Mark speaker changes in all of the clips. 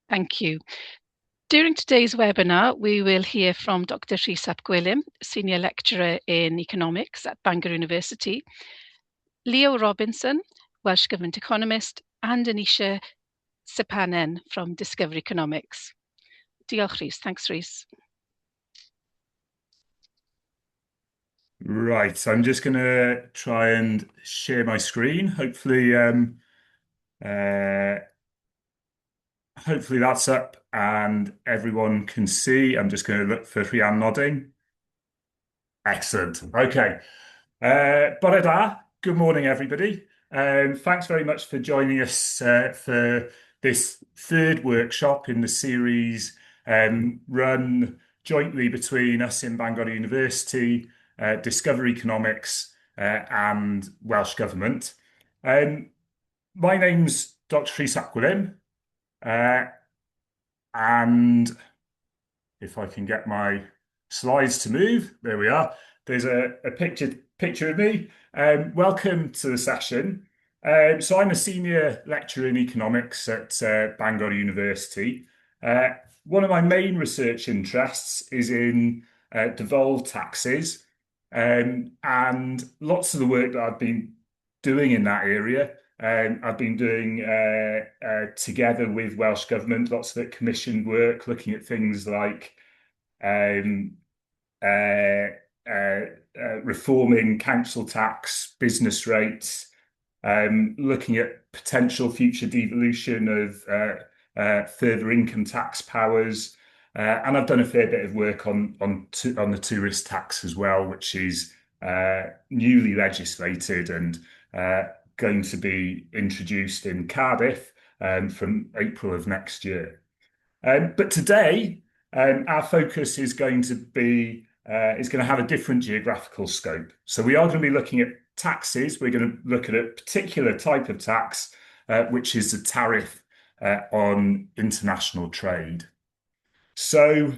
Speaker 1: Thank you. During today's webinar, we will hear from Dr. Rhys ap Gwilym, Senior Lecturer in Economics at Bangor University, Leo Robinson, Welsh Government Economist, and Anisha Sepanen from Discovery Economics. Diolch, Rhys. Thanks, Rhys.
Speaker 2: Right, I'm just going to try and share my screen. Hopefully that's up and everyone can see. I'm just going to look for Rhian nodding. Excellent. Okay. Bore da. Good morning, everybody. Thanks very much for joining us for this third workshop in the series run jointly between us in Bangor University, Discovery Economics, and Welsh Government. My name's Dr. Rhys ap Gwilym, and if I can get my slides to move, there we are. There's a picture of me. Welcome to the session. So I'm a senior lecturer in economics at Bangor University. One of my main research interests is in devolved taxes, and lots of the work that I've been doing in that area, I've been doing together with Welsh Government, lots of it commissioned work, looking at things like reforming council tax, business rates, looking at potential future devolution of further income tax powers, and I've done a fair bit of work on the tourist tax as well, which is newly legislated and going to be introduced in Cardiff from April of next year. But today, our focus is going to have a different geographical scope. So we are going to be looking at taxes. We're going to look at a particular type of tax, which is the tariff on international trade. So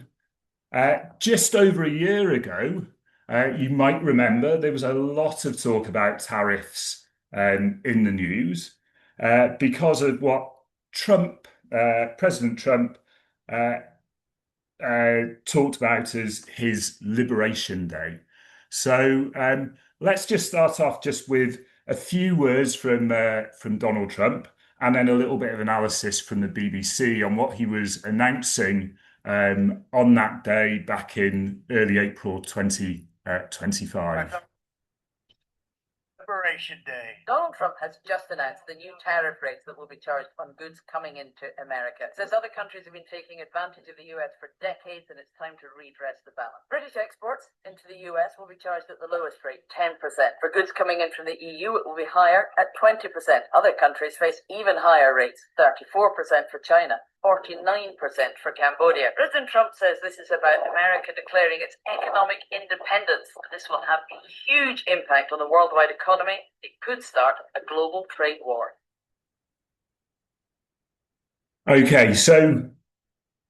Speaker 2: just over a year ago, you might remember there was a lot of talk about tariffs in the news because of what President Trump talked about as his Liberation Day. So let's just start off just with a few words from Donald Trump, and then a little bit of analysis from the BBC on what he was announcing on that day back in early April 2025.
Speaker 3: Liberation Day.
Speaker 4: Donald Trump has just announced the new tariff rates that will be charged on goods coming into America. It says other countries have been taking advantage of the US for decades and it's time to redress the balance. British exports into the US will be charged at the lowest rate, 10%. For goods coming in from the EU, it will be higher at 20%. Other countries face even higher rates, 34% for China, 49% for Cambodia. President Trump says this is about America declaring its economic independence. This will have a huge impact on the worldwide economy. It could start a global trade war.
Speaker 2: Okay, so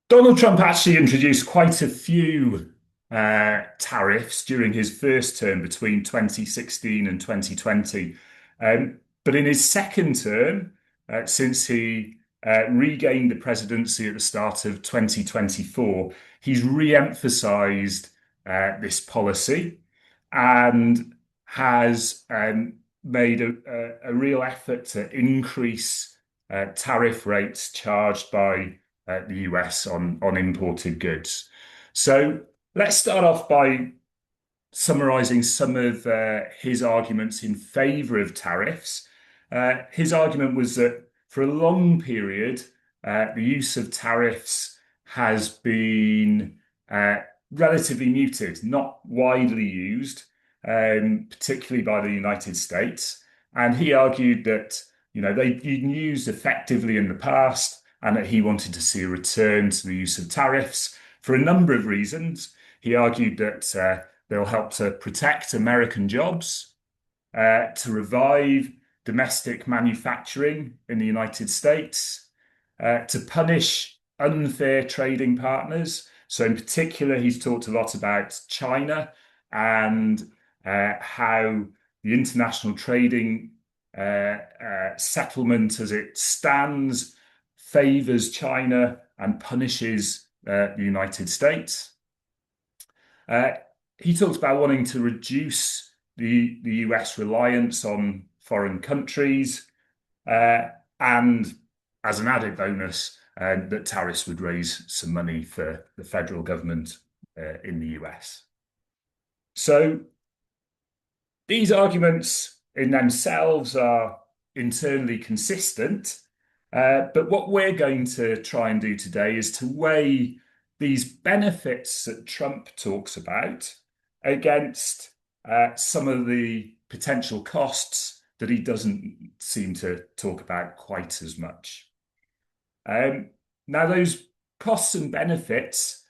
Speaker 2: Donald Trump actually introduced quite a few tariffs during his first term between 2016 and 2020. But in his second term, since he regained the presidency at the start of 2024, he's re-emphasized this policy and has made a real effort to increase tariff rates charged by the US on imported goods. So let's start off by summarizing some of his arguments in favor of tariffs. His argument was that for a long period, the use of tariffs has been relatively muted, not widely used, particularly by the United States. And he argued that they'd been used effectively in the past and that he wanted to see a return to the use of tariffs for a number of reasons. He argued that they'll help to protect American jobs, to revive domestic manufacturing in the United States, to punish unfair trading partners. So in particular, he's talked a lot about China and how the international trading settlement as it stands favors China and punishes the United States. He talks about wanting to reduce the US reliance on foreign countries, and as an added bonus, that tariffs would raise some money for the federal government in the US. So these arguments in themselves are internally consistent, but what we're going to try and do today is to weigh these benefits that Trump talks about against some of the potential costs that he doesn't seem to talk about quite as much. Now, those costs and benefits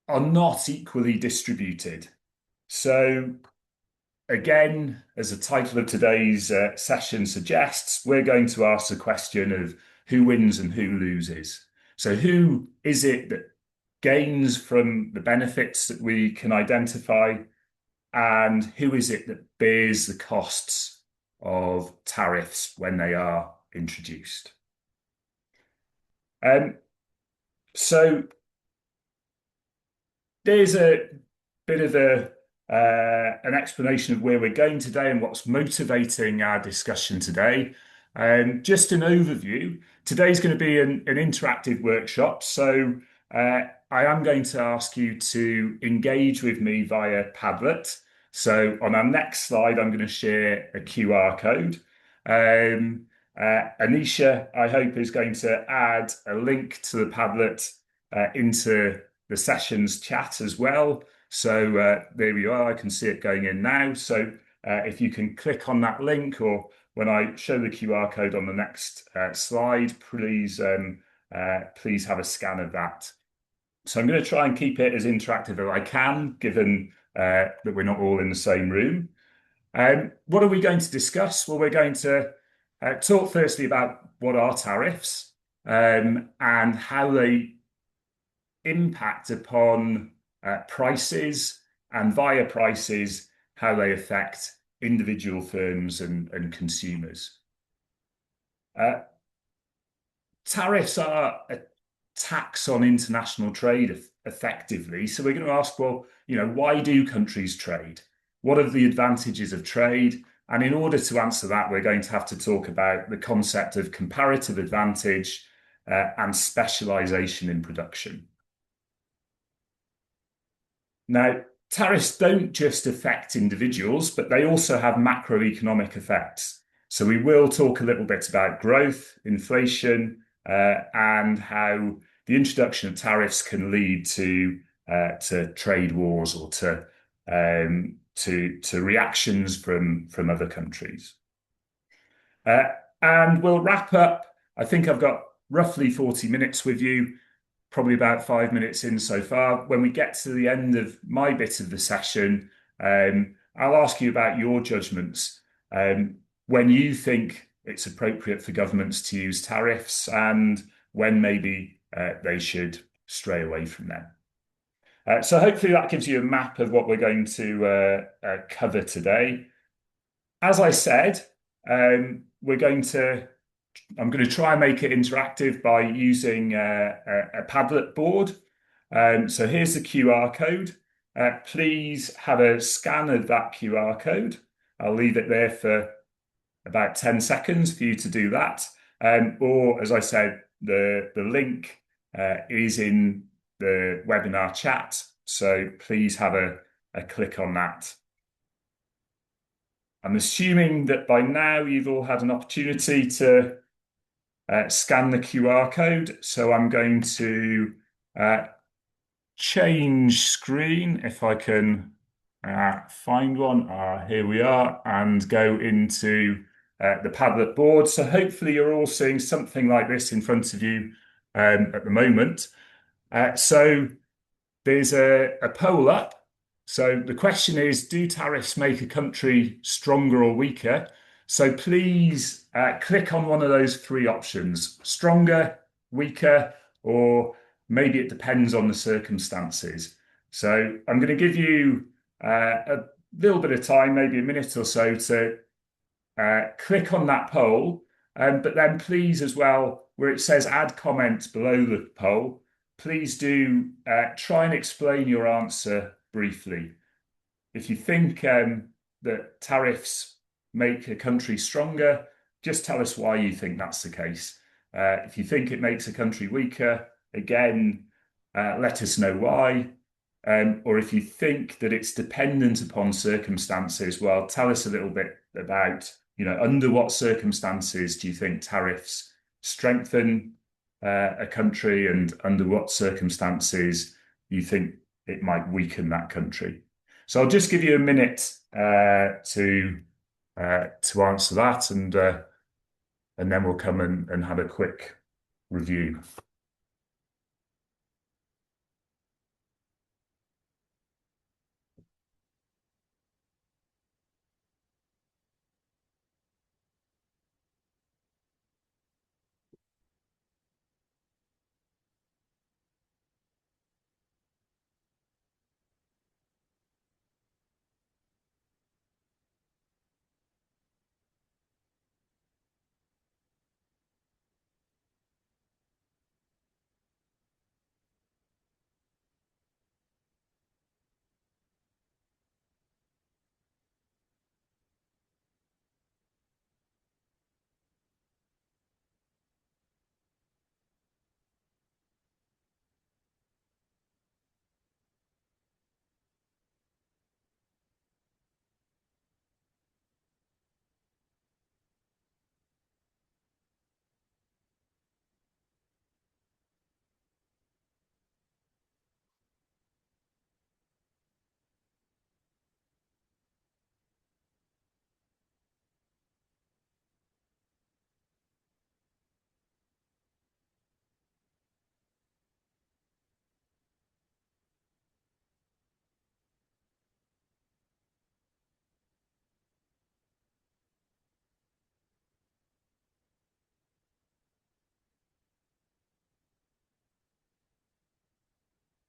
Speaker 2: are not equally distributed. So again, as the title of today's session suggests, we're going to ask the question of who wins and who loses. So who is it that gains from the benefits that we can identify, and who is it that bears the costs of tariffs when they are introduced? So there's a bit of an explanation of where we're going today and what's motivating our discussion today. Just an overview. Today's going to be an interactive workshop, so I am going to ask you to engage with me via Padlet. So on our next slide, I'm going to share a QR code. Anisha, I hope, is going to add a link to the Padlet into the session's chat as well. So there we are. I can see it going in now. So if you can click on that link, or when I show the QR code on the next slide, please have a scan of that. So I'm going to try and keep it as interactive as I can, given that we're not all in the same room. What are we going to discuss? Well, we're going to talk firstly about what are tariffs, and how they impact upon prices, and via prices, how they affect individual firms and consumers. Tariffs are a tax on international trade effectively. So we're going to ask, well, why do countries trade? What are the advantages of trade? And in order to answer that, we're going to have to talk about the concept of comparative advantage and specialization in production. Now, tariffs don't just affect individuals, but they also have macroeconomic effects. So we will talk a little bit about growth, inflation, and how the introduction of tariffs can lead to trade wars or to reactions from other countries. And we'll wrap up. I think I've got roughly 40 minutes with you, probably about 5 minutes in so far. When we get to the end of my bit of the session, I'll ask you about your judgments when you think it's appropriate for governments to use tariffs, and when maybe they should stray away from them. So hopefully that gives you a map of what we're going to cover today. As I said, I'm going to try and make it interactive by using a Padlet board. So here's the QR code. Please have a scan of that QR code. I'll leave it there for about 10 seconds for you to do that. Or, as I said, the link is in the webinar chat. So please have a click on that. I'm assuming that by now you've all had an opportunity to scan the QR code. So I'm going to change screen if I can find one. Here we are, and go into the Padlet board. So hopefully you're all seeing something like this in front of you at the moment. So there's a poll up. So the question is, do tariffs make a country stronger or weaker? So please click on one of those three options: stronger, weaker, or maybe it depends on the circumstances. So I'm going to give you a little bit of time, maybe a minute or so, to click on that poll. But then please as well, where it says add comments below the poll, please do try and explain your answer briefly. If you think that tariffs make a country stronger, just tell us why you think that's the case. If you think it makes a country weaker, again, let us know why. Or if you think that it's dependent upon circumstances, well, tell us a little bit about, under what circumstances do you think tariffs strengthen a country, and under what circumstances you think it might weaken that country. So I'll just give you a minute to answer that, and then we'll come and have a quick review.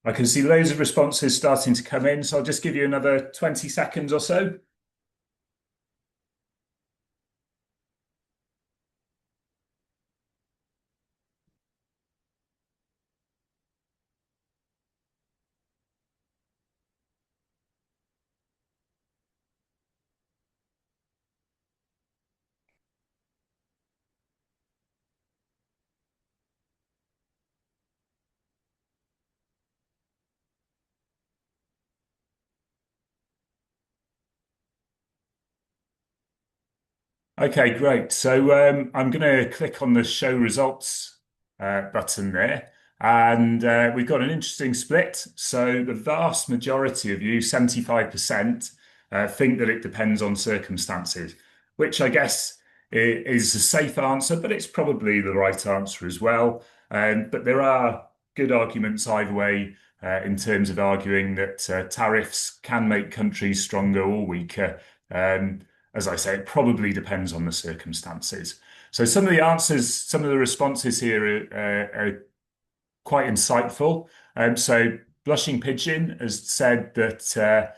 Speaker 2: I can see loads of responses starting to come in, so I'll just give you another 20 seconds or so. Okay, great. So I'm going to click on the show results button there. And we've got an interesting split. So the vast majority of you, 75%, think that it depends on circumstances, which I guess is a safe answer, but it's probably the right answer as well. But there are good arguments either way in terms of arguing that tariffs can make countries stronger or weaker. As I say, it probably depends on the circumstances. So some of the answers, some of the responses here are quite insightful. So Blushing Pigeon has said that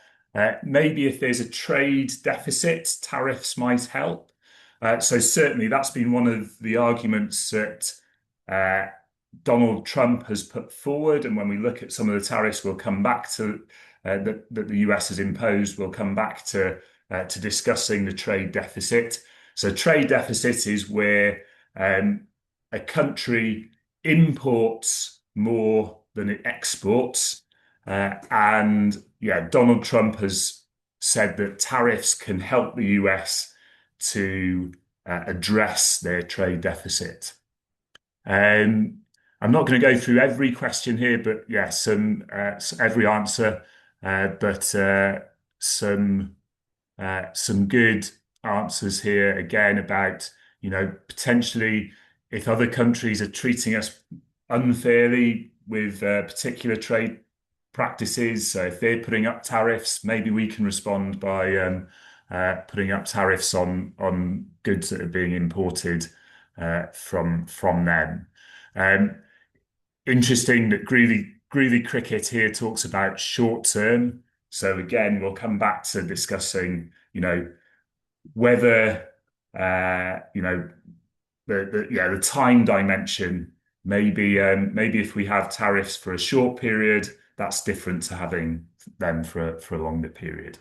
Speaker 2: maybe if there's a trade deficit, tariffs might help. So certainly that's been one of the arguments that Donald Trump has put forward. And when we look at some of the tariffs, we'll come back to that the US has imposed, we'll come back to discussing the trade deficit. So trade deficit is where a country imports more than it exports. And yeah, Donald Trump has said that tariffs can help the US to address their trade deficit. I'm not going to go through every question here, but yeah, every answer, but some good answers here again about, potentially if other countries are treating us unfairly with particular trade practices. So if they're putting up tariffs, maybe we can respond by putting up tariffs on goods that are being imported from them. Interesting that Greeley Cricket here talks about short term. So again, we'll come back to discussing, whether, the time dimension. Maybe if we have tariffs for a short period, that's different to having them for a longer period.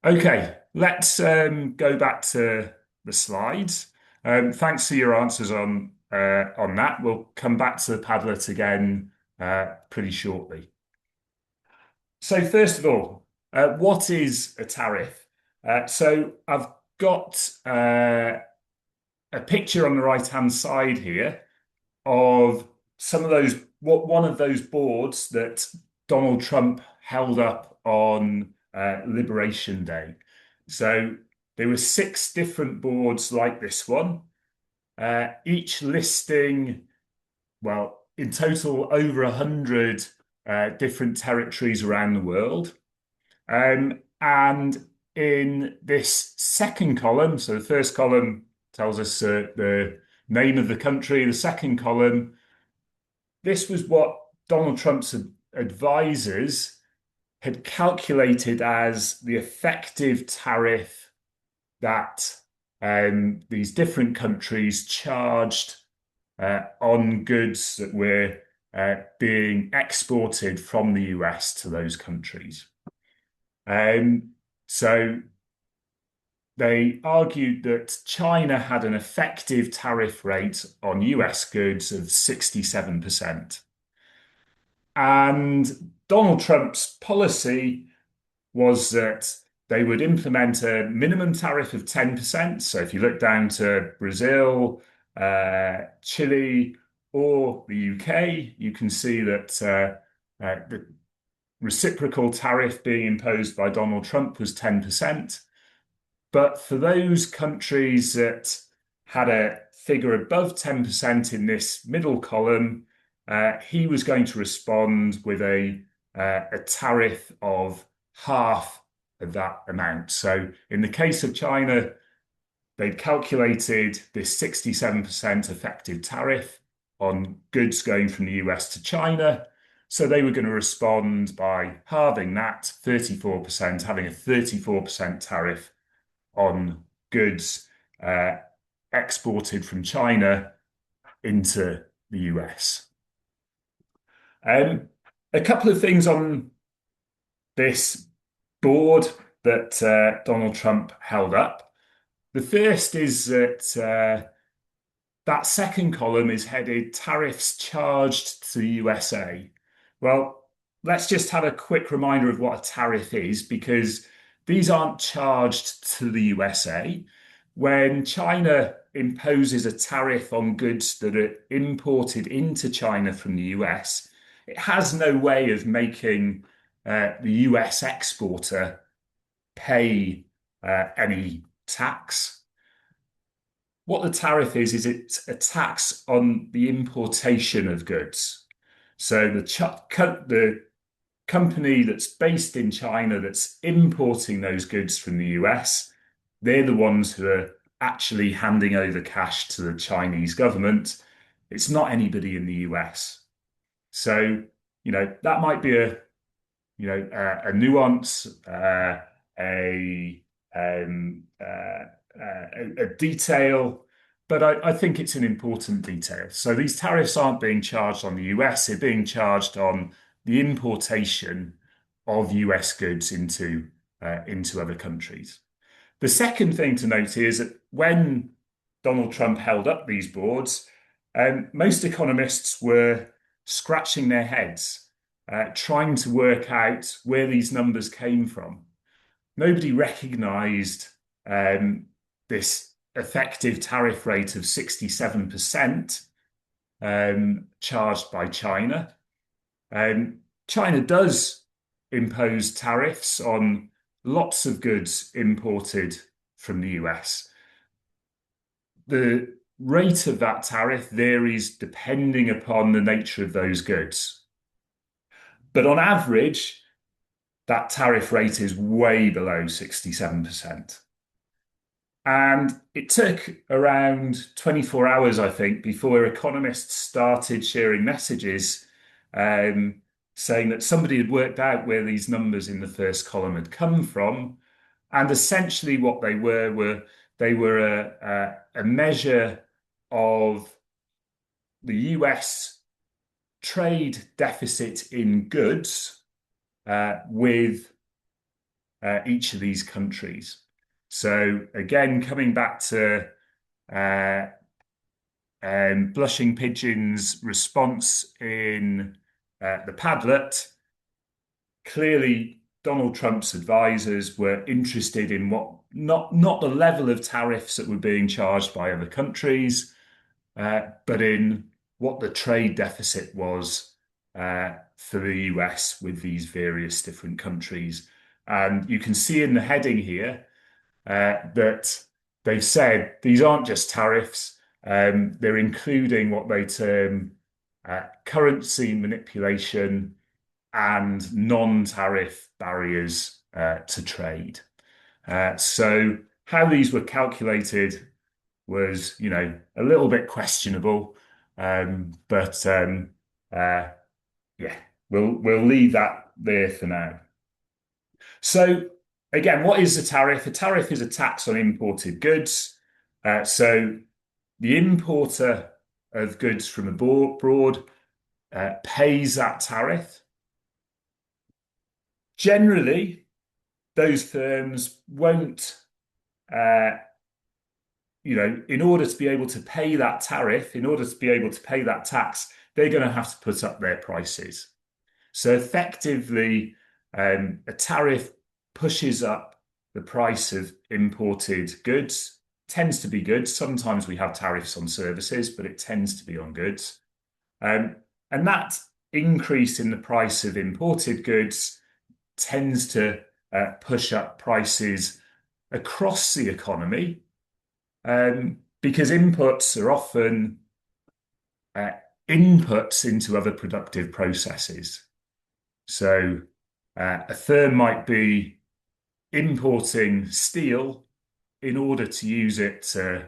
Speaker 2: Okay, let's go back to the slides. Thanks for your answers on that. We'll come back to the Padlet again pretty shortly. So first of all, what is a tariff? So I've got a picture on the right-hand side here of one of those boards that Donald Trump held up on Liberation Day. So there were 6 different boards like this one, each listing, well, in total over 100 different territories around the world. And in this second column, so the first column tells us the name of the country, the second column, this was what Donald Trump's advisors had calculated as the effective tariff that these different countries charged on goods that were being exported from the US to those countries. So they argued that China had an effective tariff rate on US goods of 67%. And Donald Trump's policy was that they would implement a minimum tariff of 10%. So if you look down to Brazil, Chile, or the UK, you can see that the reciprocal tariff being imposed by Donald Trump was 10%. But for those countries that had a figure above 10% in this middle column, he was going to respond with a tariff of half of that amount. So in the case of China, they'd calculated this 67% effective tariff on goods going from the US to China. So they were going to respond by halving that, 34%, having a 34% tariff on goods exported from China into the US. A couple of things on this board that Donald Trump held up. The first is that that second column is headed Tariffs Charged to the USA. Well, let's just have a quick reminder of what a tariff is, because these aren't charged to the USA. When China imposes a tariff on goods that are imported into China from the US, it has no way of making the US exporter pay any tax. What the tariff is it's a tax on the importation of goods. So the company that's based in China that's importing those goods from the US, they're the ones who are actually handing over cash to the Chinese government. It's not anybody in the US. So, that might be a nuance, a detail, but I think it's an important detail. So these tariffs aren't being charged on the US, they're being charged on the importation of US goods into other countries. The second thing to note is that when Donald Trump held up these boards, most economists were scratching their heads, trying to work out where these numbers came from. Nobody recognized this effective tariff rate of 67% charged by China. China does impose tariffs on lots of goods imported from the US. The rate of that tariff varies depending upon the nature of those goods. But on average, that tariff rate is way below 67%. And it took around 24 hours, I think, before economists started sharing messages saying that somebody had worked out where these numbers in the first column had come from. And essentially what they were They were a measure of the US trade deficit in goods with each of these countries. So again, coming back to Blushing Pigeon's response in the Padlet, clearly Donald Trump's advisors were interested in not the level of tariffs that were being charged by other countries, but in what the trade deficit was for the US with these various different countries. And you can see in the heading here that they've said these aren't just tariffs, they're including what they term currency manipulation and non-tariff barriers to trade. So how these were calculated was, a little bit questionable, but yeah, we'll leave that there for now. So again, what is a tariff? A tariff is a tax on imported goods. So the importer of goods from abroad pays that tariff. Generally, those firms won't, in order to be able to pay that tariff, in order to be able to pay that tax, they're going to have to put up their prices. So effectively, a tariff pushes up the price of imported goods, tends to be goods. Sometimes we have tariffs on services, but it tends to be on goods. And that increase in the price of imported goods tends to push up prices across the economy, because inputs are often inputs into other productive processes. So a firm might be importing steel in order to use it to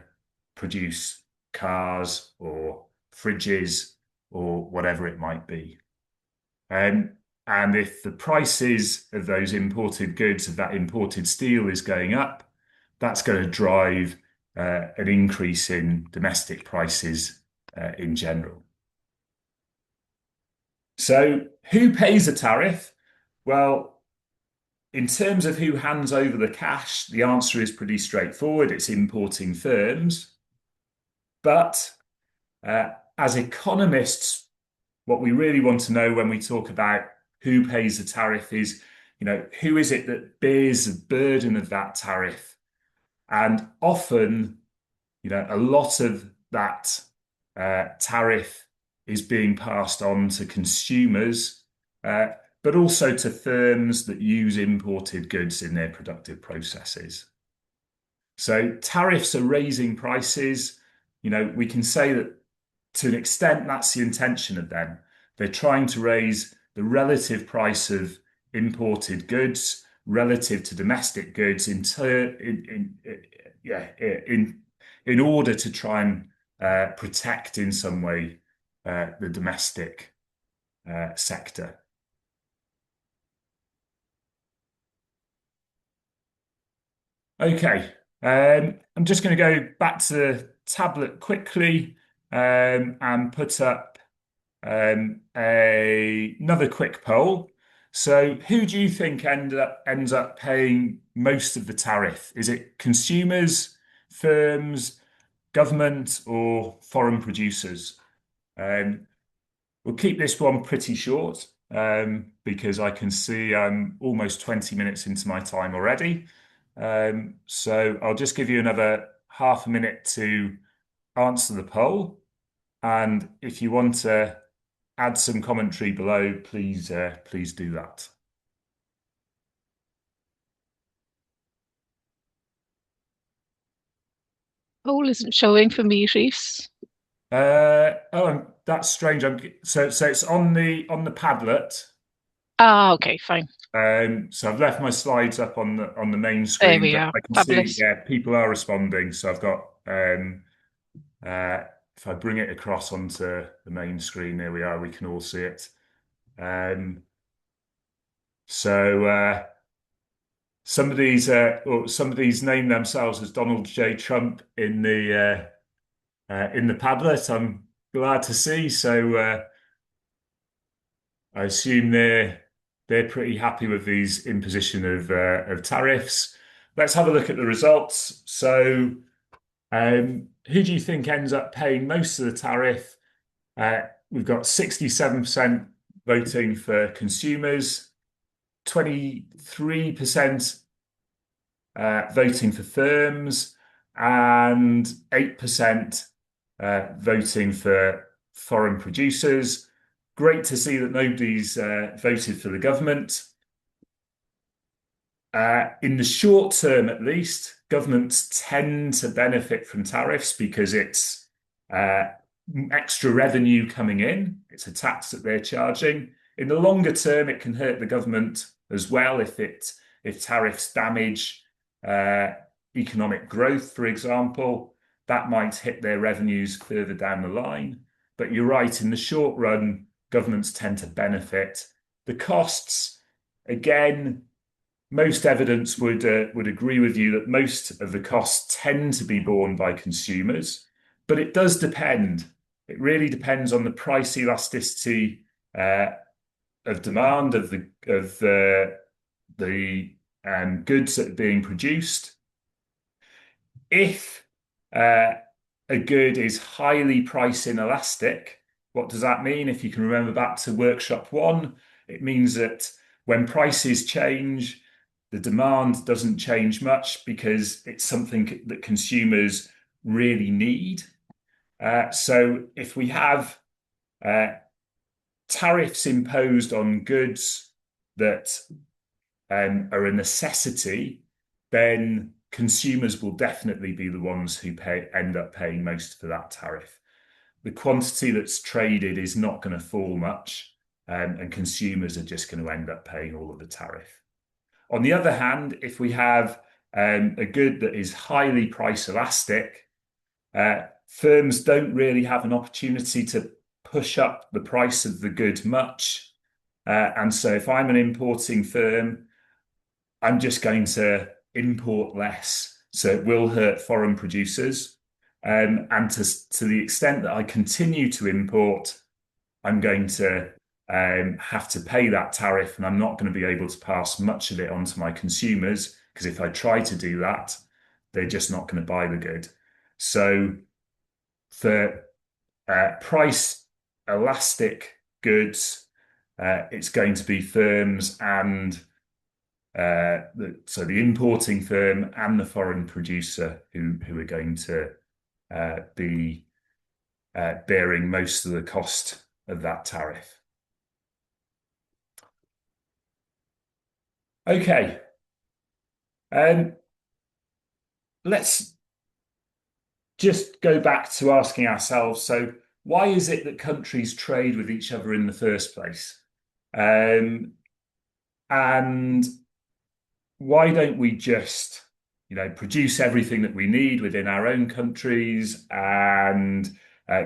Speaker 2: produce cars or fridges or whatever it might be. And if the prices of those imported goods, of that imported steel, is going up, that's going to drive an increase in domestic prices in general. So who pays a tariff? Well, in terms of who hands over the cash, the answer is pretty straightforward. It's importing firms. But as economists, what we really want to know when we talk about who pays the tariff is, who is it that bears the burden of that tariff? And often, a lot of that tariff is being passed on to consumers, but also to firms that use imported goods in their productive processes. So tariffs are raising prices. We can say that to an extent that's the intention of them. They're trying to raise the relative price of imported goods relative to domestic goods in order to try and protect in some way the domestic sector. Okay, I'm just going to go back to the tablet quickly and put up another quick poll. So who do you think ends up paying most of the tariff? Is it consumers, firms, government, or foreign producers? We'll keep this one pretty short because I can see I'm almost 20 minutes into my time already. So I'll just give you another half a minute to answer the poll. And if you want to add some commentary below, please do that.
Speaker 1: Poll isn't showing for me, Reese.
Speaker 2: That's strange. So it's on the Padlet.
Speaker 1: Okay, fine.
Speaker 2: So I've left my slides up on the main screen.
Speaker 1: There we are.
Speaker 2: I can
Speaker 1: Fabulous.
Speaker 2: see, people are responding. So I've got if I bring it across onto the main screen, there we are. We can all see it. So somebody's named themselves as Donald J. Trump in the Padlet. I'm glad to see. So I assume they're pretty happy with these imposition of tariffs. Let's have a look at the results. So, who do you think ends up paying most of the tariff? We've got 67% voting for consumers, 23% voting for firms, and 8% voting for foreign producers. Great to see that nobody's voted for the government. In the short term, at least, governments tend to benefit from tariffs because it's extra revenue coming in. It's a tax that they're charging. In the longer term, it can hurt the government as well if tariffs damage economic growth, for example. That might hit their revenues further down the line. But you're right, in the short run, governments tend to benefit. The costs, again, most evidence would agree with you that most of the costs tend to be borne by consumers, but it does depend. It really depends on the price elasticity of demand of the goods that are being produced. If a good is highly price inelastic, what does that mean? If you can remember back to workshop 1, it means that when prices change, the demand doesn't change much because it's something that consumers really need. So if we have tariffs imposed on goods that are a necessity, then consumers will definitely be the ones who end up paying most for that tariff. The quantity that's traded is not going to fall much, and consumers are just going to end up paying all of the tariff. On the other hand, if we have a good that is highly price elastic, firms don't really have an opportunity to push up the price of the good much. And so if I'm an importing firm, I'm just going to import less. So it will hurt foreign producers. And to the extent that I continue to import, I'm going to have to pay that tariff, and I'm not going to be able to pass much of it on to my consumers, because if I try to do that, they're just not going to buy the good. So for price elastic goods, it's going to be firms and so the importing firm and the foreign producer who are going to be bearing most of the cost of that tariff. Okay. Let's just go back to asking ourselves, so why is it that countries trade with each other in the first place? And why don't we just, produce everything that we need within our own countries and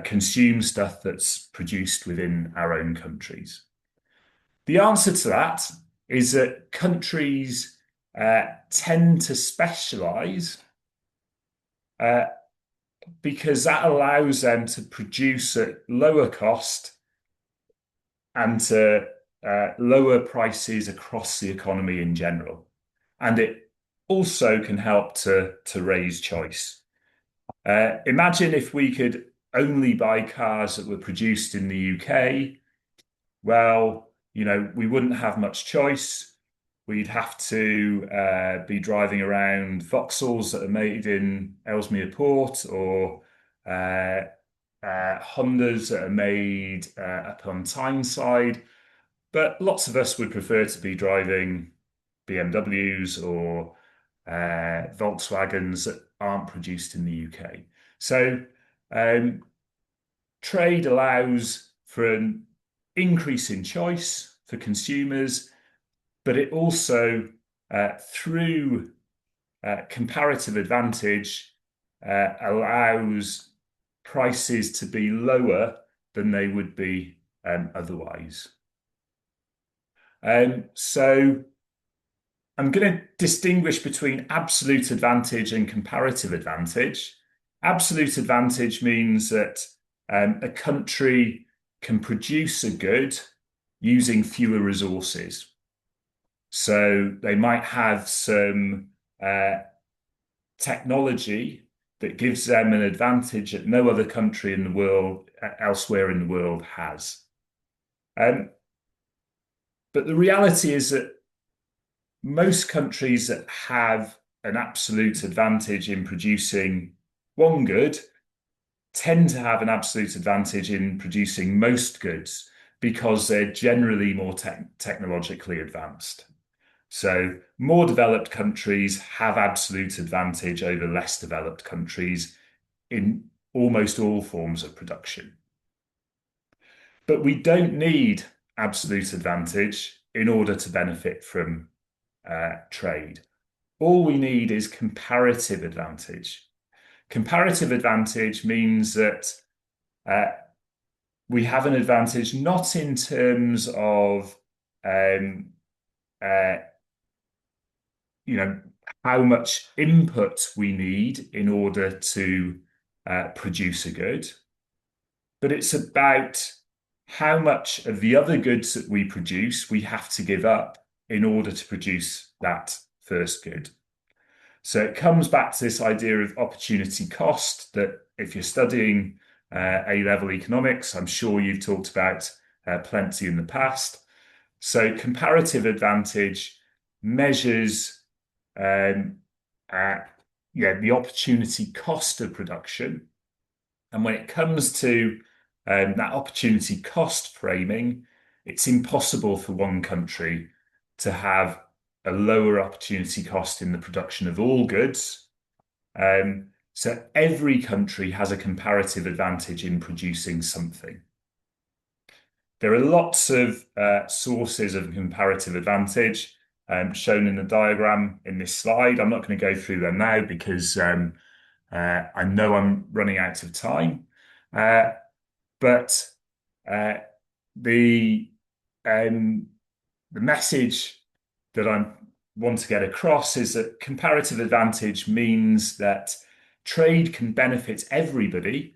Speaker 2: consume stuff that's produced within our own countries? The answer to that is that countries tend to specialize because that allows them to produce at lower cost and to lower prices across the economy in general. And it also can help to raise choice. Imagine if we could only buy cars that were produced in the UK. Well, we wouldn't have much choice. We'd have to be driving around Vauxhalls that are made in Ellesmere Port, or Hondas that are made up on Tyneside. But lots of us would prefer to be driving BMWs or Volkswagens that aren't produced in the UK. So trade allows for an increase in choice for consumers, but it also, through comparative advantage, allows prices to be lower than they would be otherwise. So I'm going to distinguish between absolute advantage and comparative advantage. Absolute advantage means that a country can produce a good using fewer resources. So they might have some technology that gives them an advantage that no other country in the world, elsewhere in the world, has. Um, but the reality is that most countries that have an absolute advantage in producing one good tend to have an absolute advantage in producing most goods because they're generally more technologically advanced. So more developed countries have absolute advantage over less developed countries in almost all forms of production. But we don't need absolute advantage in order to benefit from trade. All we need is comparative advantage. Comparative advantage means that we have an advantage not in terms of you know, how much input we need in order to produce a good, but it's about how much of the other goods that we produce we have to give up in order to produce that first good. So it comes back to this idea of opportunity cost that if you're studying A-level economics, I'm sure you've talked about plenty in the past. So comparative advantage measures the opportunity cost of production. And when it comes to that opportunity cost framing, it's impossible for one country to have a lower opportunity cost in the production of all goods. So every country has a comparative advantage in producing something. There are lots of sources of comparative advantage shown in the diagram in this slide. I'm not going to go through them now because I know I'm running out of time. But the message that I want to get across is that comparative advantage means that trade can benefit everybody,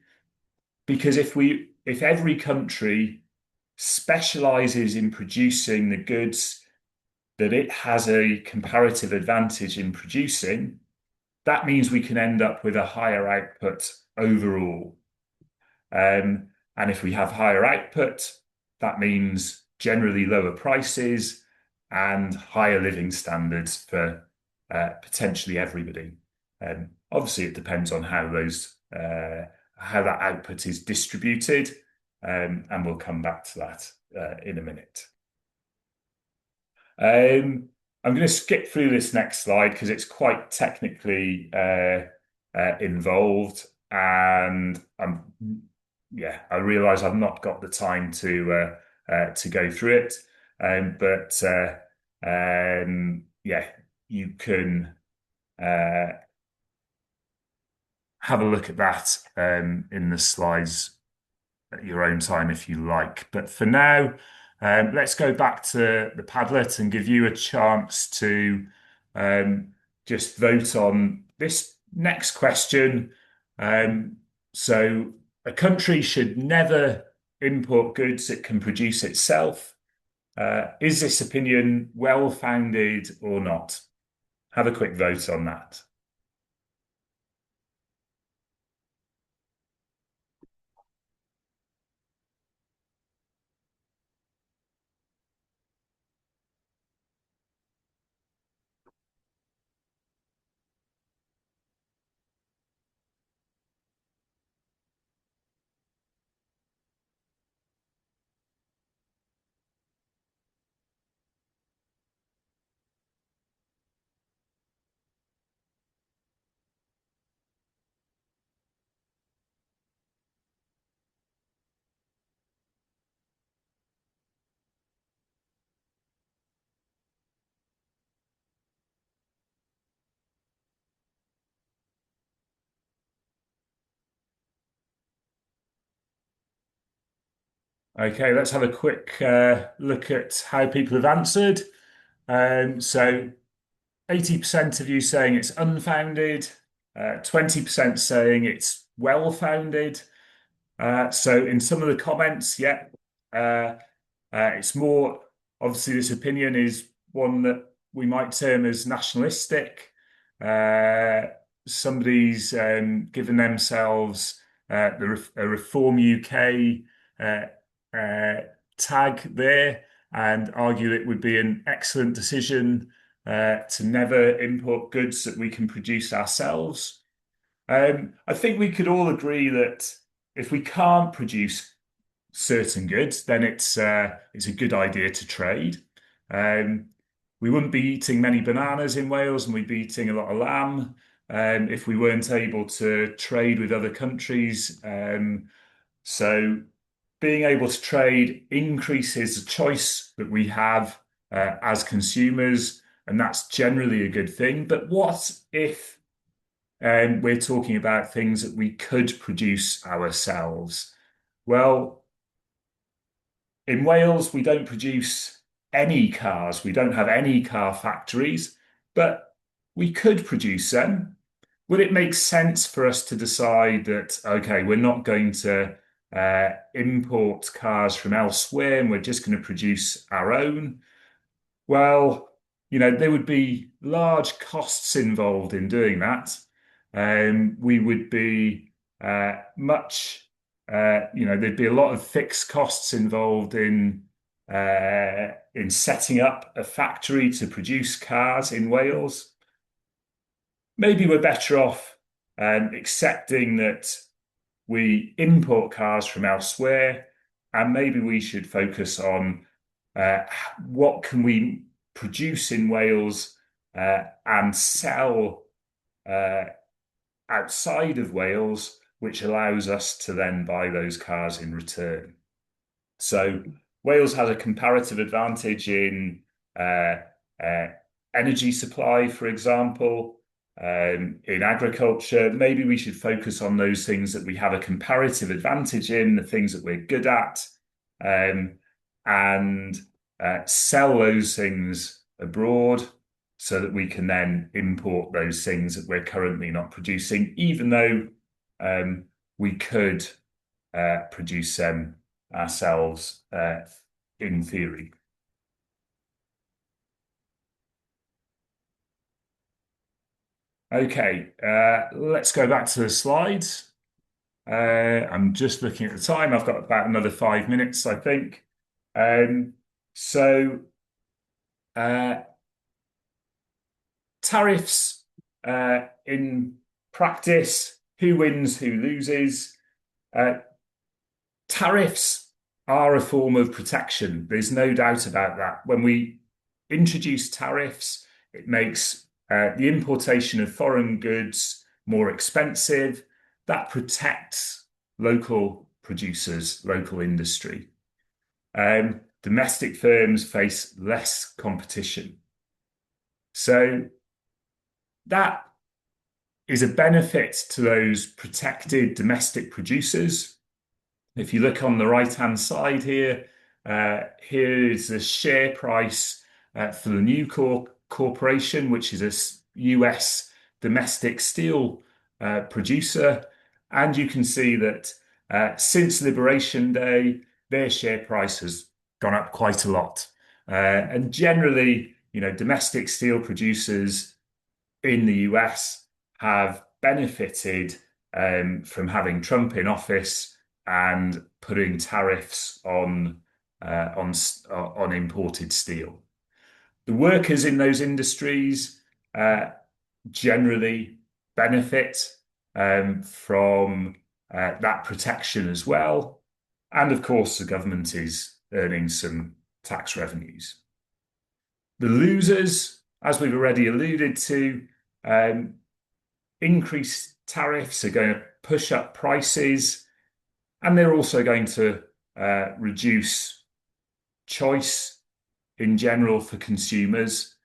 Speaker 2: because if every country specializes in producing the goods that it has a comparative advantage in producing, that means we can end up with a higher output overall. And if we have higher output, that means generally lower prices and higher living standards for potentially everybody. Obviously, it depends on how that output is distributed, and we'll come back to that in a minute. I'm going to skip through this next slide because it's quite technically involved, and I realise I've not got the time to go through it, but you can have a look at that in the slides at your own time if you like. But for now, let's go back to the Padlet and give you a chance to just vote on this next question. So a country should never import goods it can produce itself. Is this opinion well-founded or not? Have a quick vote on that. Okay, let's have a quick look at how people have answered. So 80% of you saying it's unfounded, 20% saying it's well-founded. So in some of the comments, yeah, it's more, obviously this opinion is one that we might term as nationalistic. Somebody's given themselves a Reform UK tag there and argue it would be an excellent decision to never import goods that we can produce ourselves. I think we could all agree that if we can't produce certain goods, then it's a good idea to trade. We wouldn't be eating many bananas in Wales, and we'd be eating a lot of lamb if we weren't able to trade with other countries. So being able to trade increases the choice that we have as consumers, and that's generally a good thing. But what if we're talking about things that we could produce ourselves? Well, in Wales, we don't produce any cars. We don't have any car factories, but we could produce them. Would it make sense for us to decide that, okay, we're not going to import cars from elsewhere and we're just going to produce our own? Well, there would be large costs involved in doing that. We would be there'd be a lot of fixed costs involved in setting up a factory to produce cars in Wales. Maybe we're better off accepting that we import cars from elsewhere, and maybe we should focus on what can we produce in Wales and sell outside of Wales, which allows us to then buy those cars in return. So Wales has a comparative advantage in energy supply, for example, in agriculture. Maybe we should focus on those things that we have a comparative advantage in, the things that we're good at, and sell those things abroad so that we can then import those things that we're currently not producing, even though we could produce them ourselves in theory. Okay, let's go back to the slides. I'm just looking at the time. I've got about another 5 minutes, I think. Tariffs in practice, who wins, who loses? Tariffs are a form of protection. There's no doubt about that. When we introduce tariffs, it makes the importation of foreign goods more expensive. That protects local producers, local industry. Domestic firms face less competition. So that is a benefit to those protected domestic producers. If you look on the right-hand side here, here is the share price for the New Corporation, which is a US domestic steel producer. And you can see that since Liberation Day, their share price has gone up quite a lot. And generally, domestic steel producers in the US have benefited from having Trump in office and putting tariffs on imported steel. The workers in those industries generally benefit from that protection as well. And of course, the government is earning some tax revenues. The losers, as we've already alluded to, increased tariffs are going to push up prices, and they're also going to reduce choice in general for consumers.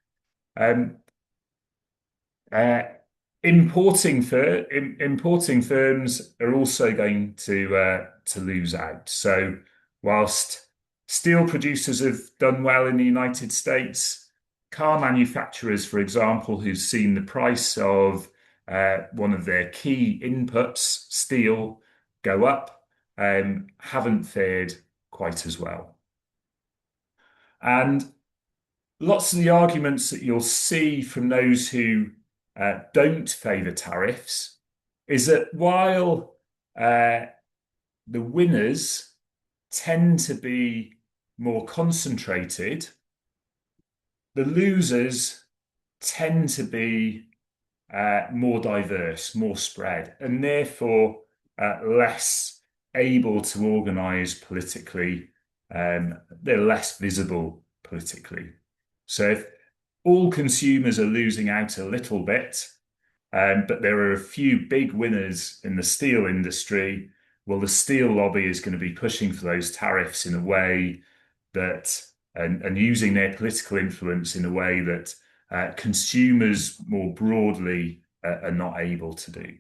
Speaker 2: Importing firms are also going to lose out. So whilst steel producers have done well in the United States, car manufacturers, for example, who've seen the price of one of their key inputs, steel, go up, haven't fared quite as well. And lots of the arguments that you'll see from those who don't favour tariffs is that while the winners tend to be more concentrated, the losers tend to be more diverse, more spread, and therefore less able to organise politically. They're less visible politically. So if all consumers are losing out a little bit, but there are a few big winners in the steel industry, well, the steel lobby is going to be pushing for those tariffs in a way that, and using their political influence in a way that consumers more broadly are not able to do.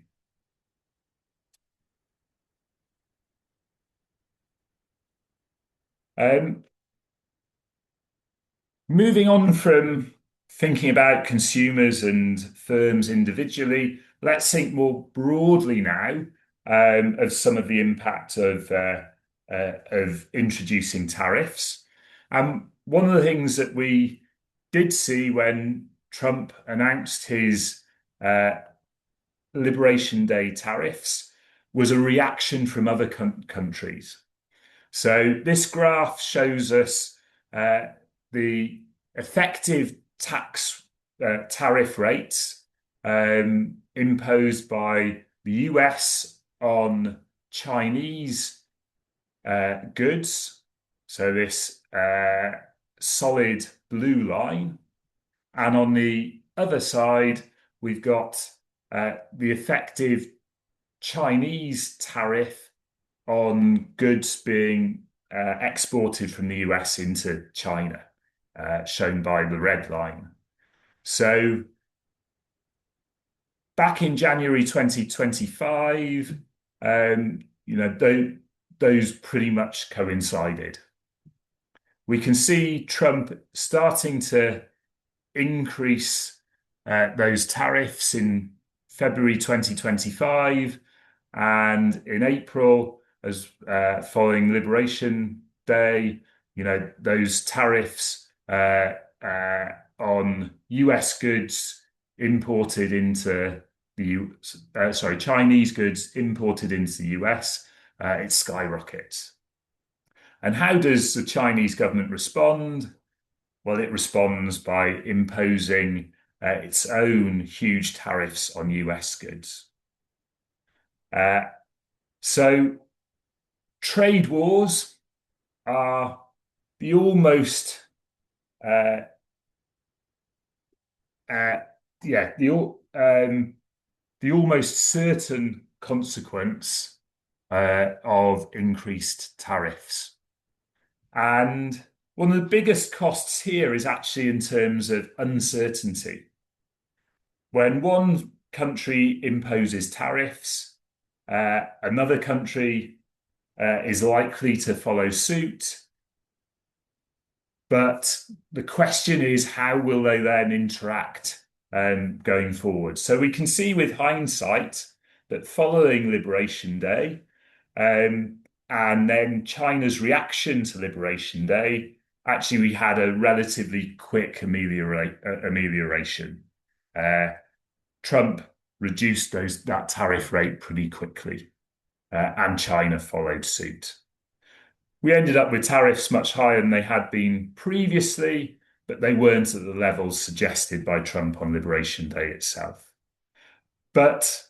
Speaker 2: Moving on from thinking about consumers and firms individually, let's think more broadly now of some of the impact of introducing tariffs. One of the things that we did see when Trump announced his Liberation Day tariffs was a reaction from other countries. So this graph shows us the effective tax tariff rates imposed by the US on Chinese goods. So this solid blue line. And on the other side, we've got the effective Chinese tariff on goods being exported from the US into China, shown by the red line. So back in January 2025, those pretty much coincided. We can see Trump starting to increase those tariffs in February 2025, and in April, as following Liberation Day, those tariffs on US goods imported into the Chinese goods imported into the US, it skyrockets. And how does the Chinese government respond? Well, it responds by imposing its own huge tariffs on US goods. So trade wars are the almost the almost certain consequence of increased tariffs. And one of the biggest costs here is actually in terms of uncertainty. When one country imposes tariffs, another country is likely to follow suit. But the question is, how will they then interact going forward? So we can see with hindsight that following Liberation Day, and then China's reaction to Liberation Day, actually we had a relatively quick amelioration. Trump reduced that tariff rate pretty quickly, and China followed suit. We ended up with tariffs much higher than they had been previously, but they weren't at the levels suggested by Trump on Liberation Day itself. But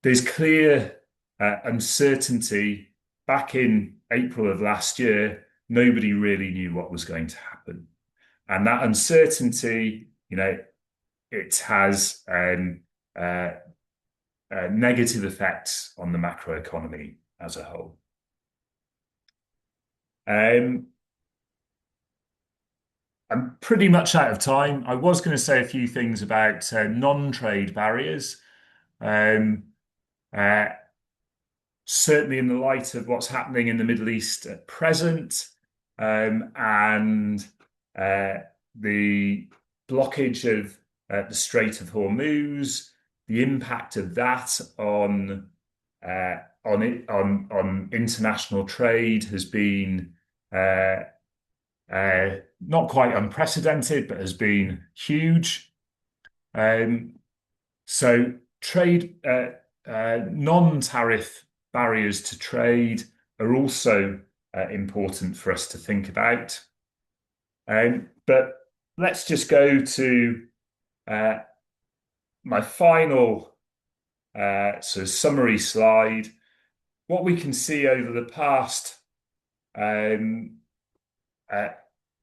Speaker 2: there's clear uncertainty. Back in April of last year, nobody really knew what was going to happen. And that uncertainty, it has negative effects on the macroeconomy as a whole. I'm pretty much out of time. I was going to say a few things about non-trade barriers. Certainly in the light of what's happening in the Middle East at present, and the blockage of the Strait of Hormuz, the impact of that on international trade has been not quite unprecedented, but has been huge. So trade, non-tariff barriers to trade are also important for us to think about. But let's just go to my final sort of summary slide. What we can see over the past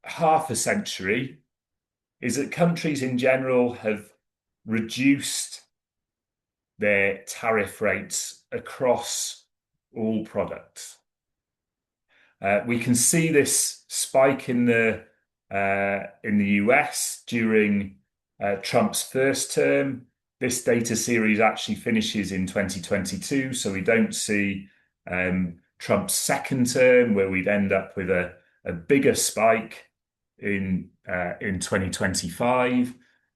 Speaker 2: half a century is that countries in general have reduced their tariff rates across all products. We can see this spike in the US during Trump's first term. This data series actually finishes in 2022, so we don't see Trump's second term, where we'd end up with a bigger spike in 2025.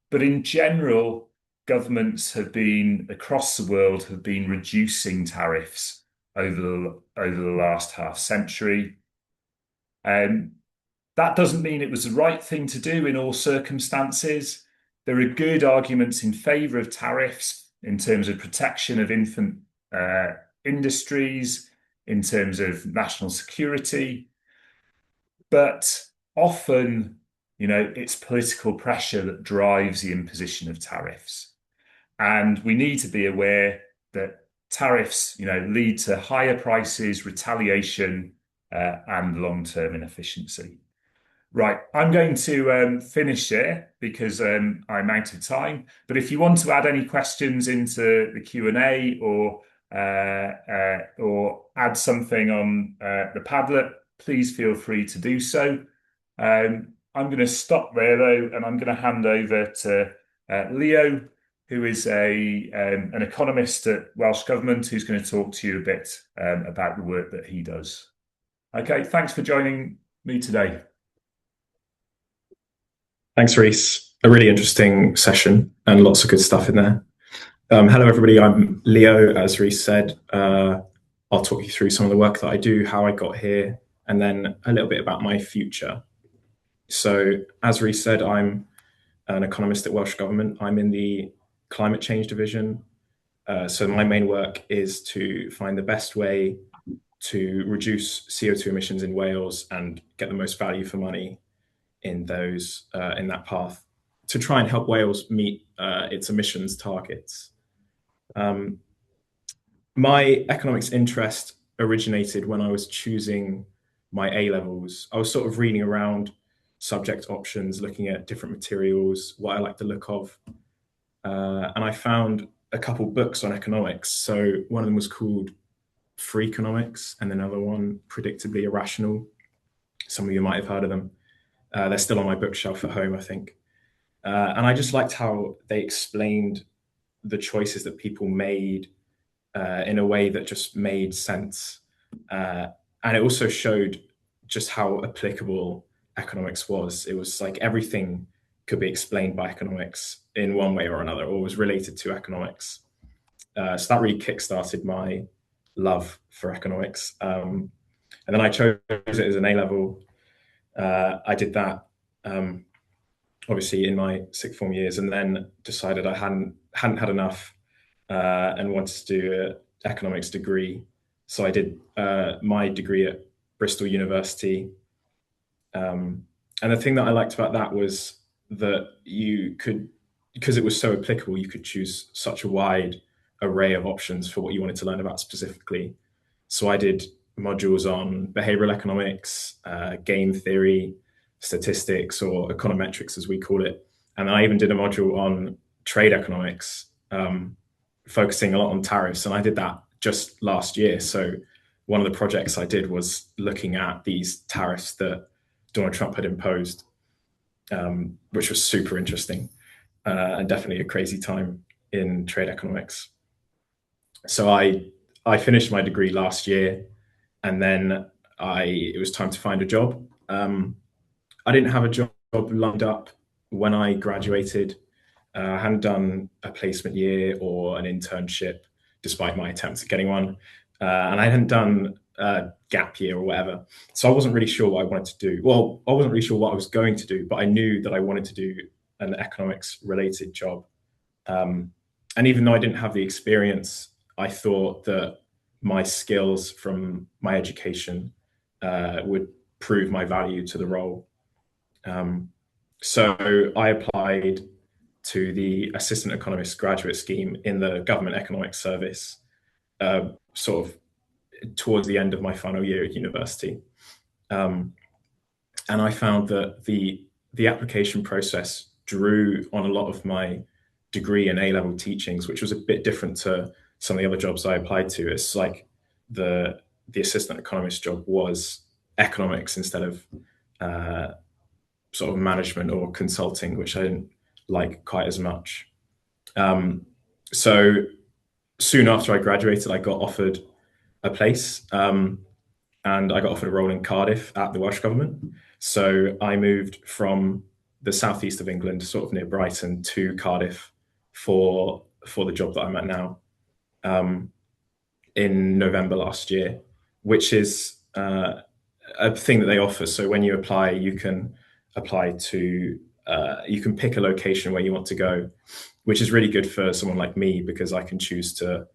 Speaker 2: But in general, governments across the world have been reducing tariffs over the last half century. That doesn't mean it was the right thing to do in all circumstances. There are good arguments in favor of tariffs in terms of protection of infant industries, in terms of national security. But often, it's political pressure that drives the imposition of tariffs. And we need to be aware that tariffs, lead to higher prices, retaliation, and long-term inefficiency. Right, I'm going to finish there because I'm out of time. But if you want to add any questions into the Q&A or add something on the Padlet, please feel free to do so. I'm going to stop there though, and I'm going to hand over to Leo, who is an economist at Welsh Government, who's going to talk to you a bit about the work that he does. Okay, thanks for joining me today.
Speaker 3: Thanks, Rhys. A really interesting session and lots of good stuff in there. Hello, everybody. I'm Leo, as Rhys said. I'll talk you through some of the work that I do, how I got here, and then a little bit about my future. So, as Rhys said, I'm an economist at Welsh Government. I'm in the climate change division. So my main work is to find the best way to reduce CO2 emissions in Wales and get the most value for money in that path to try and help Wales meet its emissions targets. My economics interest originated when I was choosing my A-levels. I was sort of reading around subject options, looking at different materials, what I like the look of. And I found a couple books on economics. So one of them was called Free Economics, and another one, Predictably Irrational. Some of you might have heard of them. They're still on my bookshelf at home, I think. And I just liked how they explained the choices that people made in a way that just made sense. And it also showed just how applicable economics was. It was like everything could be explained by economics in one way or another, or was related to economics. So that really kickstarted my love for economics. And then I chose it as an A-level. I did that obviously in my sixth form years, and then decided I hadn't had enough and wanted to do an economics degree. So I did my degree at Bristol University. And the thing that I liked about that was that you could, because it was so applicable, you could choose such a wide array of options for what you wanted to learn about specifically. So I did modules on behavioral economics, game theory, statistics, or econometrics as we call it. And I even did a module on trade economics, focusing a lot on tariffs. And I did that just last year. So one of the projects I did was looking at these tariffs that Donald Trump had imposed, which was super interesting and definitely a crazy time in trade economics. So I finished my degree last year, and then it was time to find a job. I didn't have a job lined up when I graduated, I hadn't done a placement year or an internship, despite my attempts at getting one, and I hadn't done a gap year or whatever. So I wasn't really sure what I wanted to do. Well, I wasn't really sure what I was going to do, but I knew that I wanted to do an economics-related job. And even though I didn't have the experience, I thought that my skills from my education would prove my value to the role. So I applied to the Assistant Economist Graduate Scheme in the Government Economics Service, sort of towards the end of my final year at university. And I found that the application process drew on a lot of my degree and A-level teachings, which was a bit different to some of the other jobs I applied to. It's like the assistant economist job was economics instead of sort of management or consulting, which I didn't like quite as much. So soon after I graduated, I got offered a place, and I got offered a role in Cardiff at the Welsh Government. So I moved from the southeast of England, sort of near Brighton, to Cardiff for the job that I'm at now, in November last year, which is a thing that they offer. So when you apply, you can apply to, you can pick a location where you want to go, which is really good for someone like me because I can choose to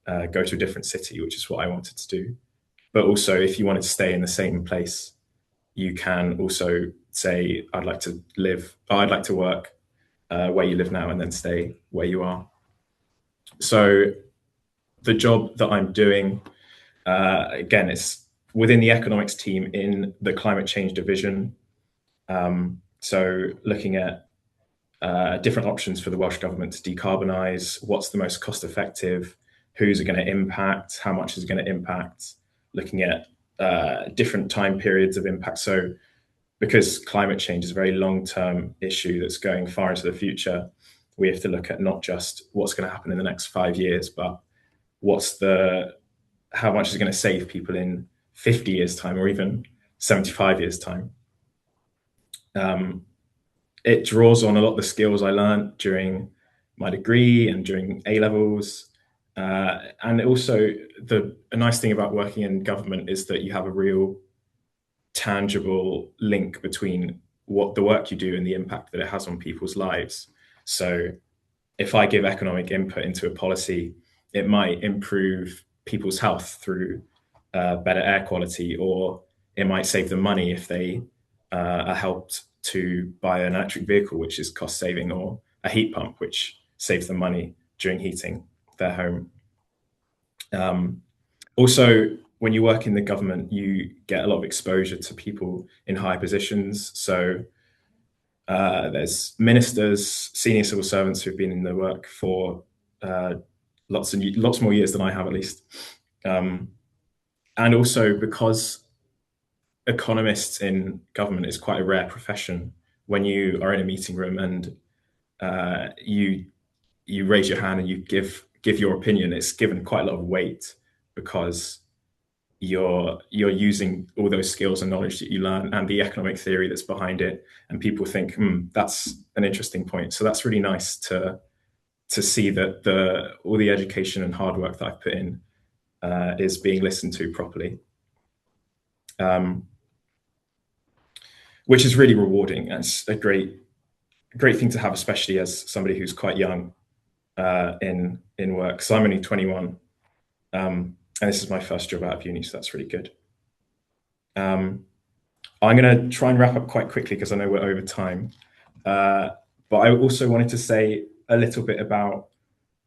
Speaker 3: go to a different city, which is what I wanted to do. But also, if you wanted to stay in the same place, you can also say, I'd like to live, or I'd like to work where you live now and then stay where you are. So the job that I'm doing, again, it's within the economics team in the climate change division. So looking at different options for the Welsh Government to decarbonise, what's the most cost effective, who's it going to impact, how much is it going to impact, looking at different time periods of impact. So because climate change is a very long-term issue that's going far into the future, we have to look at not just what's going to happen in the next 5 years, but how much is going to save people in 50 years' time or even 75 years' time. It draws on a lot of the skills I learned during my degree and during A-levels. And also, a nice thing about working in government is that you have a real tangible link between what the work you do and the impact that it has on people's lives. So if I give economic input into a policy, it might improve people's health through better air quality, or it might save them money if they are helped to buy an electric vehicle, which is cost saving, or a heat pump, which saves them money during heating their home. Also, when you work in the government, you get a lot of exposure to people in high positions. So there's ministers, senior civil servants who've been in the work for lots more years than I have, at least. And also because economists in government is quite a rare profession, when you are in a meeting room and you raise your hand and you give your opinion, it's given quite a lot of weight because you're using all those skills and knowledge that you learn and the economic theory that's behind it, and people think, that's an interesting point. So that's really nice to see that all the education and hard work that I've put in is being listened to properly, which is really rewarding. And it's a great thing to have, especially as somebody who's quite young in work. So I'm only 21. And this is my first job out of uni, so that's really good. I'm going to try and wrap up quite quickly because I know we're over time. But I also wanted to say a little bit about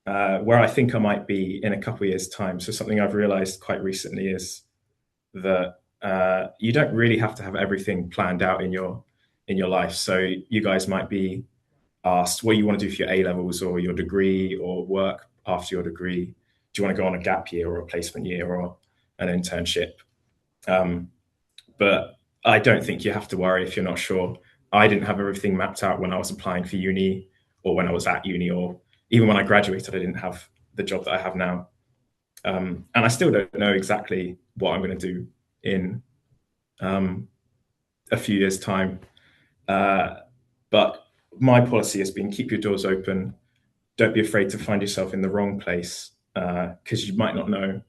Speaker 3: where I think I might be in a couple of years' time. So something I've realized quite recently is that you don't really have to have everything planned out in your life. So you guys might be asked what you want to do for your A-levels or your degree or work after your degree. Do you want to go on a gap year or a placement year or an internship? But I don't think you have to worry if you're not sure. I didn't have everything mapped out when I was applying for uni or when I was at uni, or even when I graduated, I didn't have the job that I have now. And I still don't know exactly what I'm going to do in a few years' time. But my policy has been keep your doors open. Don't be afraid to find yourself in the wrong place, because you might not know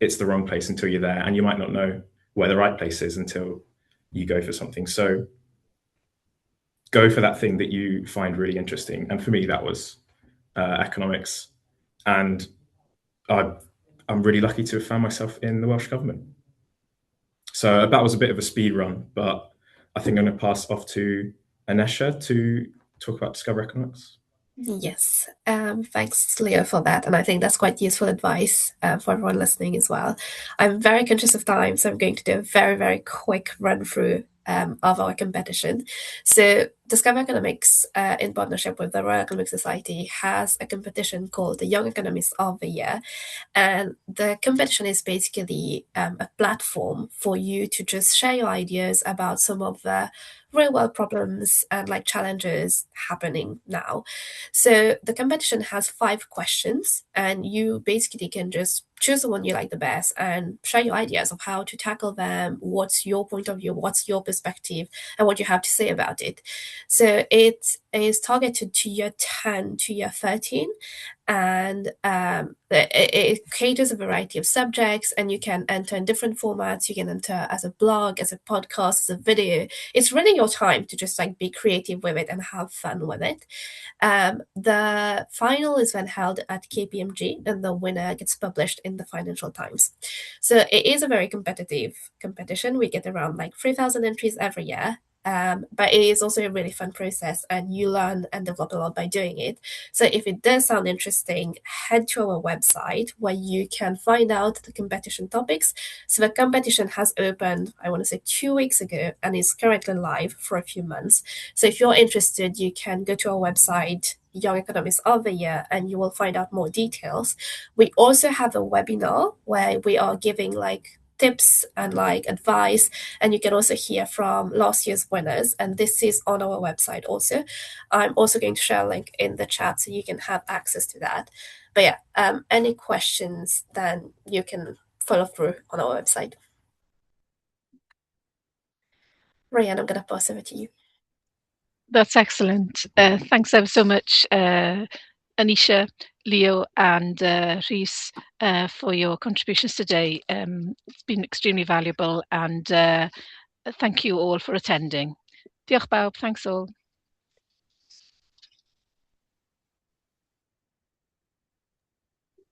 Speaker 3: it's the wrong place until you're there, and you might not know where the right place is until you go for something. So go for that thing that you find really interesting. And for me, that was economics. And I'm really lucky to have found myself in the Welsh Government. So that was a bit of a speed run, but I think I'm going to pass off to Anesha to talk about Discover Economics.
Speaker 5: Yes, thanks, Leo, for that. And I think that's quite useful advice for everyone listening as well. I'm very conscious of time, so I'm going to do a very, very quick run through of our competition. So Discover Economics, in partnership with the Royal Economic Society, has a competition called the Young Economist of the Year. And the competition is basically a platform for you to just share your ideas about some of the real world problems and like challenges happening now. So the competition has 5 questions, and you basically can just choose the one you like the best and share your ideas of how to tackle them, what's your point of view, what's your perspective, and what you have to say about it. So it is targeted to year 10 to year 13, and it caters a variety of subjects, and you can enter in different formats. You can enter as a blog, as a podcast, as a video. It's really your time to just like be creative with it and have fun with it. The final is then held at KPMG, and the winner gets published in the Financial Times. So it is a very competitive competition. We get around like 3,000 entries every year. But it is also a really fun process, and you learn and develop a lot by doing it. So if it does sound interesting, head to our website where you can find out the competition topics. So the competition has opened, I want to say 2 weeks ago, and is currently live for a few months. So if you're interested, you can go to our website, Young Economists of the Year, and you will find out more details. We also have a webinar where we are giving like tips and like advice, and you can also hear from last year's winners, and this is on our website also. I'm also going to share a link in the chat so you can have access to that. But yeah, any questions, then you can follow through on our website. Ryan, I'm going to pass over to you.
Speaker 1: That's excellent. Thanks ever so much, Anisha, Leo, and Rhys, for your contributions today. It's been extremely valuable, and thank you all for attending. Diolch bawb, thanks all.